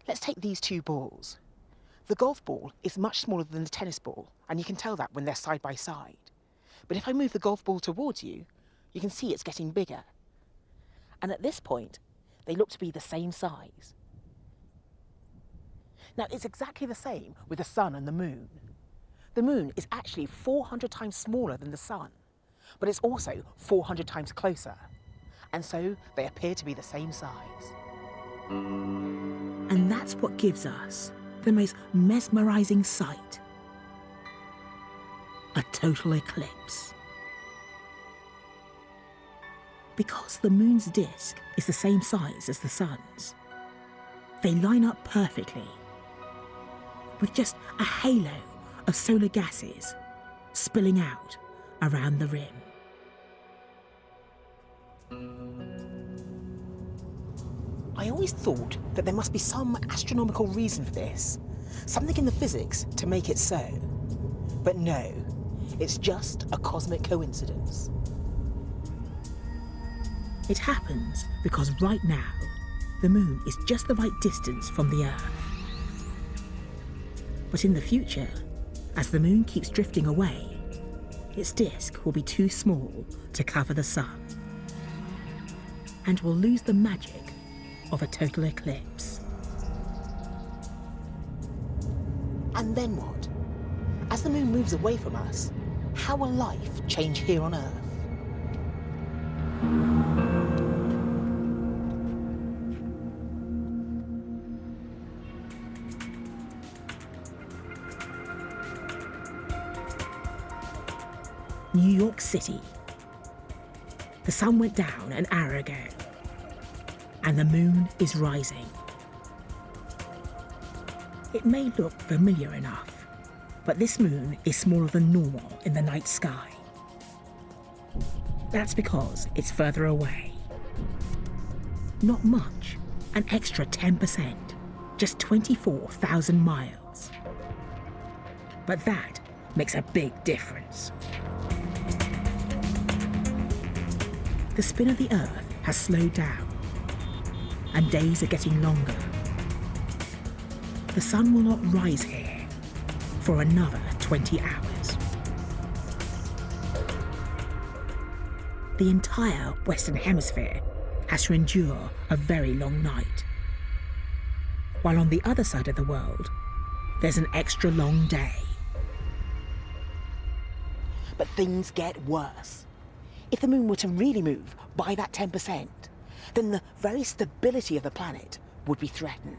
Let's take these two balls. The golf ball is much smaller than the tennis ball, and you can tell that when they're side by side. But if I move the golf ball towards you, you can see it's getting bigger. And at this point, they look to be the same size. Now, it's exactly the same with the sun and the moon. The moon is actually 400 times smaller than the sun, but it's also 400 times closer. And so they appear to be the same size. And that's what gives us the most mesmerizing sight: a total eclipse. Because the moon's disk is the same size as the sun's, they line up perfectly, with just a halo of solar gases spilling out around the rim. I always thought that there must be some astronomical reason for this, something in the physics to make it so. But no, it's just a cosmic coincidence. It happens because right now, the moon is just the right distance from the Earth. But in the future, as the moon keeps drifting away, its disk will be too small to cover the sun, and will lose the magic of a total eclipse. And then what? As the moon moves away from us, how will life change here on Earth? New York City. The sun went down an hour ago, and the moon is rising. It may look familiar enough, but this moon is smaller than normal in the night sky. That's because it's further away. Not much, an extra 10%, just 24,000 miles. But that makes a big difference. The spin of the Earth has slowed down, and days are getting longer. The sun will not rise here for another 20 hours. The entire Western Hemisphere has to endure a very long night, while on the other side of the world, there's an extra long day. But things get worse. If the moon were to really move by that 10%, then the very stability of the planet would be threatened.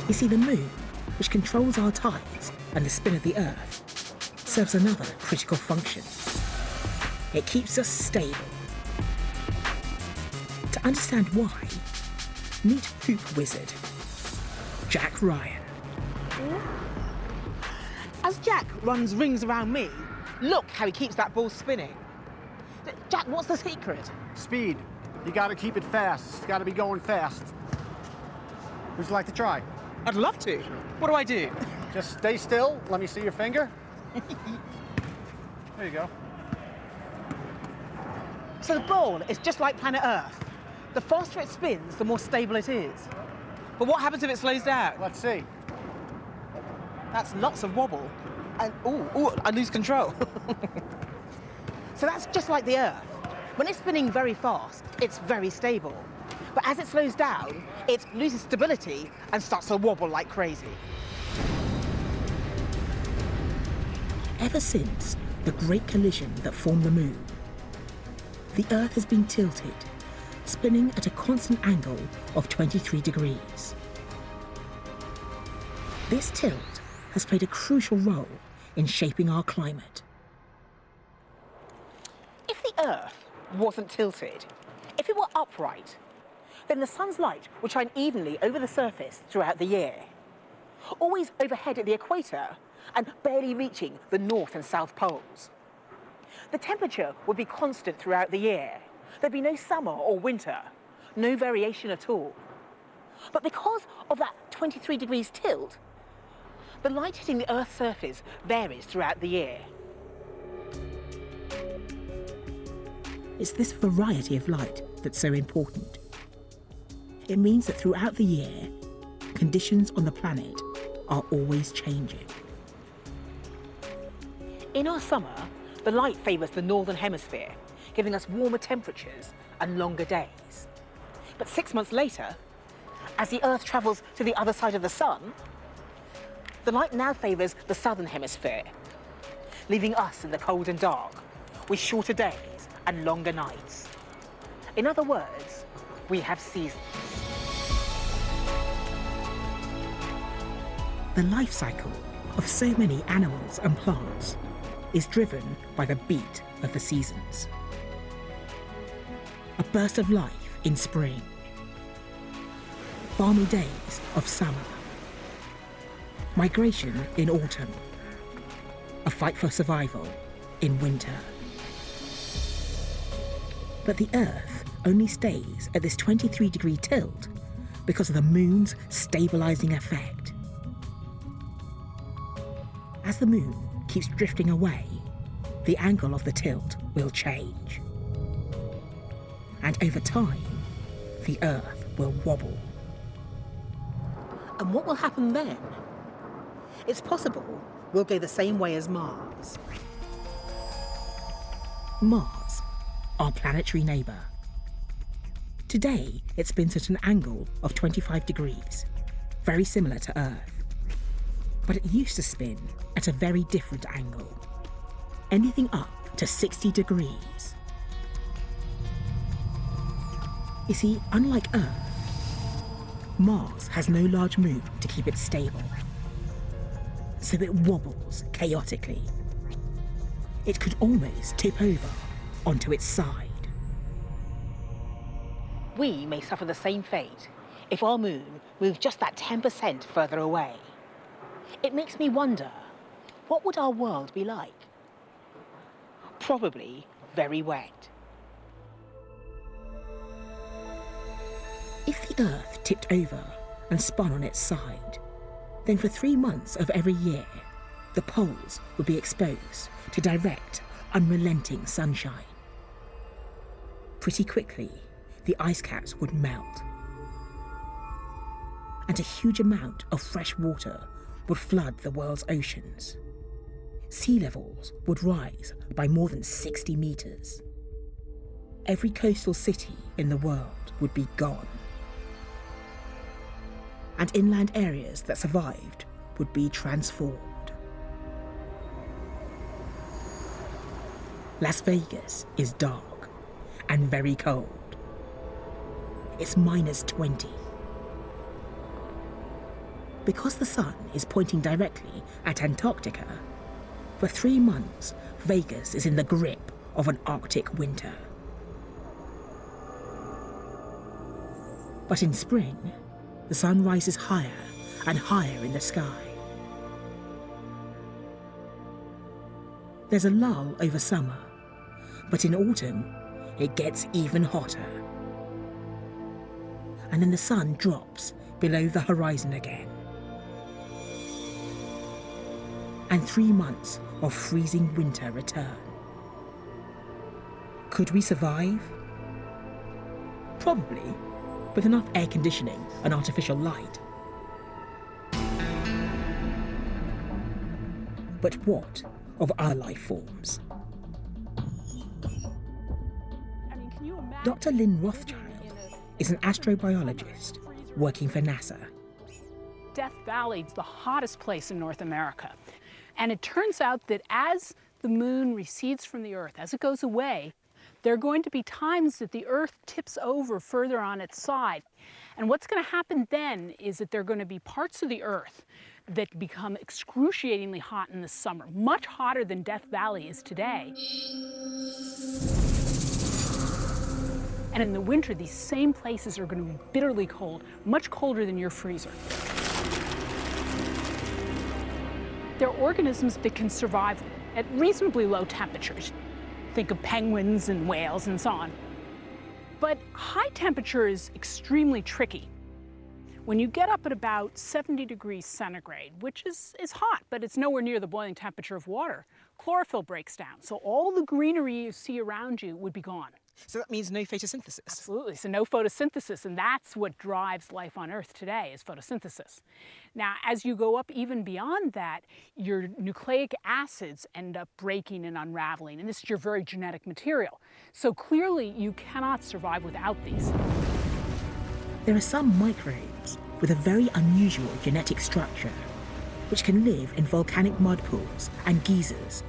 You see, the moon, which controls our tides and the spin of the Earth, serves another critical function. It keeps us stable. To understand why, meet Hoop Wizard, Jack Ryan. As Jack runs rings around me, look how he keeps that ball spinning. Jack, what's the secret? Speed. You gotta keep it fast. It's gotta be going fast. Would you like to try? I'd love to. What do I do? Just stay still. Let me see your finger. There you go. So the ball is just like planet Earth. The faster it spins, the more stable it is. But what happens if it slows down? Let's see. That's lots of wobble. And, ooh, I lose control. So that's just like the Earth. When it's spinning very fast, it's very stable. But as it slows down, it loses stability and starts to wobble like crazy. Ever since the Great Collision that formed the moon, the Earth has been tilted, spinning at a constant angle of 23 degrees. This tilt has played a crucial role in shaping our climate. If the Earth wasn't tilted, if it were upright, then the sun's light would shine evenly over the surface throughout the year, always overhead at the equator and barely reaching the north and south poles. The temperature would be constant throughout the year. There'd be no summer or winter, no variation at all. But because of that 23 degrees tilt, the light hitting the Earth's surface varies throughout the year. It's this variety of light that's so important. It means that throughout the year, conditions on the planet are always changing. In our summer, the light favours the northern hemisphere, giving us warmer temperatures and longer days. But 6 months later, as the Earth travels to the other side of the sun, the light now favours the southern hemisphere, leaving us in the cold and dark, with shorter days and longer nights. In other words, we have seasons. The life cycle of so many animals and plants is driven by the beat of the seasons. A burst of life in spring, balmy days of summer, migration in autumn, a fight for survival in winter. But the Earth only stays at this 23-degree tilt because of the moon's stabilising effect. As the moon keeps drifting away, the angle of the tilt will change. And over time, the Earth will wobble. And what will happen then? It's possible we'll go the same way as Mars. Mars, our planetary neighbour. Today, it spins at an angle of 25 degrees, very similar to Earth. But it used to spin at a very different angle, anything up to 60 degrees. You see, unlike Earth, Mars has no large moon to keep it stable, so it wobbles chaotically. It could almost tip over onto its side. We may suffer the same fate if our moon moved just that 10% further away. It makes me wonder, what would our world be like? Probably very wet. If the Earth tipped over and spun on its side, then for 3 months of every year, the poles would be exposed to direct, unrelenting sunshine. Pretty quickly, the ice caps would melt, and a huge amount of fresh water would flood the world's oceans. Sea levels would rise by more than 60 meters. Every coastal city in the world would be gone. And inland areas that survived would be transformed. Las Vegas is dark and very cold. It's -20. Because the sun is pointing directly at Antarctica, for 3 months, Vegas is in the grip of an Arctic winter. But in spring, the sun rises higher and higher in the sky. There's a lull over summer, but in autumn, it gets even hotter. And then the sun drops below the horizon again. And 3 months of freezing winter return. Could we survive? Probably, with enough air conditioning and artificial light. But what of our life forms? Dr. Lynn Rothschild is an astrobiologist working for NASA. Death Valley is the hottest place in North America. And it turns out that as the moon recedes from the Earth, as it goes away, there are going to be times that the Earth tips over further on its side. And what's going to happen then is that there are going to be parts of the Earth that become excruciatingly hot in the summer, much hotter than Death Valley is today. And in the winter, these same places are going to be bitterly cold, much colder than your freezer. There are organisms that can survive at reasonably low temperatures. Think of penguins and whales and so on. But high temperature is extremely tricky. When you get up at about 70 degrees centigrade, which is hot, but it's nowhere near the boiling temperature of water, chlorophyll breaks down. So all the greenery you see around you would be gone. So that means no photosynthesis. Absolutely. So no photosynthesis, and that's what drives life on Earth today is photosynthesis. Now, as you go up even beyond that, your nucleic acids end up breaking and unraveling, and this is your very genetic material. So clearly you cannot survive without these. There are some microbes with a very unusual genetic structure which can live in volcanic mud pools and geysers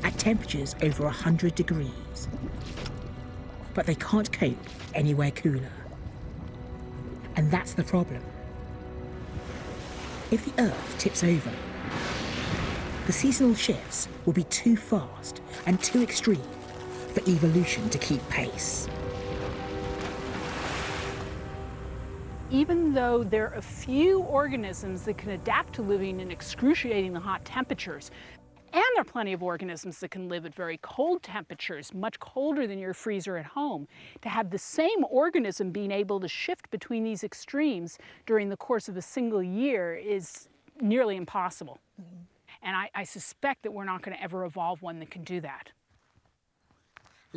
at temperatures over 100 degrees. But they can't cope anywhere cooler. And that's the problem. If the Earth tips over, the seasonal shifts will be too fast and too extreme for evolution to keep pace. Even though there are a few organisms that can adapt to living in excruciatingly hot temperatures, and there are plenty of organisms that can live at very cold temperatures, much colder than your freezer at home, to have the same organism being able to shift between these extremes during the course of a single year is nearly impossible. And I suspect that we're not going to ever evolve one that can do that.